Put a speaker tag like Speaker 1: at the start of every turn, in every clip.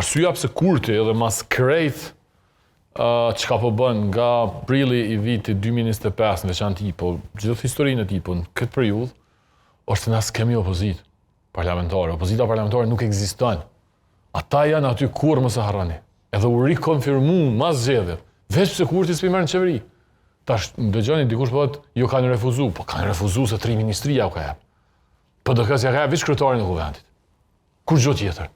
Speaker 1: Arsyeja pse Kurti edhe mas krejt çka po bën nga prilli i vitit 2025 në veçantë po gjithë historinë e tij po në këtë periudhë është se na s'kemi opozitë parlamentare. Opozita parlamentare nuk ekziston. Ata janë aty kur mos e harroni. Edhe u rikonfirmu mas zgjedhjeve. Veç pse Kurti s'pi merr në qeveri. Tash dëgjoni dikush po thotë ju kanë refuzuar, po kanë refuzuar se 3 ministria u ka jap. Po do kësaj ka veç kryetarin e kuvendit. Kur gjë tjetër.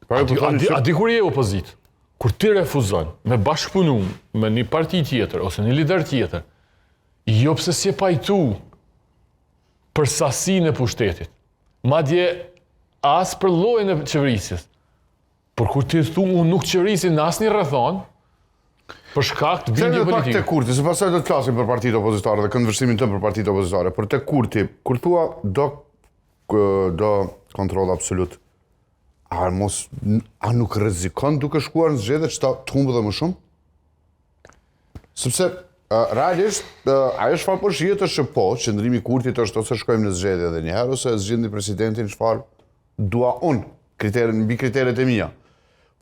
Speaker 1: A di kur je opozit? Kur ti refuzon me bashkëpunu me një parti tjetër ose një lider tjetër, jo pse si e pajtu për sasinë e pushtetit, madje as për llojin e qeverisjes. Por kur ti thu unë nuk qeverisi në asnjë rrethon, për shkak të bindjeve politike.
Speaker 2: Te Kurti, se pastaj do të flasim për partitë opozitare dhe këndvështrimin tënd për partitë opozitare, por te Kurti, kur thua do kontroll absolut, a nuk rrezikon duke shkuar në zgjedhje që të humbë dhe më shumë? Sepse realisht ajo çfarë po shihet është që po, qëndrimi i Kurtit është ose shkojmë në zgjedhje edhe një herë ose zgjidhni presidentin çfarë dua unë, mbi kriteret e mia.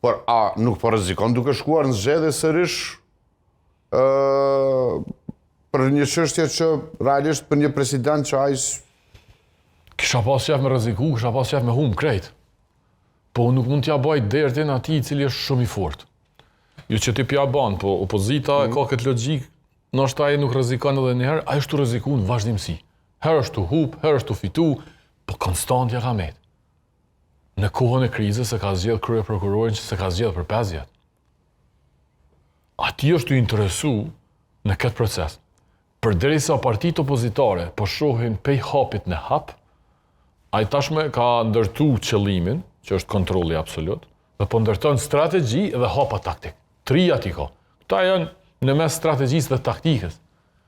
Speaker 2: Por a nuk po rrezikon duke shkuar në zgjedhje sërish për një çështje që realisht për një president që ai
Speaker 1: kisha pas qef me rreziku, kisha pas qef me humb krejt. Po nuk mund t'ja baj dertin atij i cili është shumë i fortë. Jo që ti pja ban, po opozita ka këtë logjik, ndoshta ai nuk rrezikon edhe një herë, ai është tu rrezikuar në vazhdimsi. Herë është tu hub, herë është tu fitu, po konstant ja ka met. Në kohën e krizës se ka zgjedh krye prokurorin që se ka zgjedh për 5 vjet. Ati është tu interesu në këtë proces. Përderisa partitë opozitare po shohin pej hapit në hap, ai tashme ka ndërtu qëllimin, që është kontrolli absolut, dhe po ndërton strategji dhe hapa taktik. 3 ati ka. Këta janë në mes strategjisë dhe taktikës.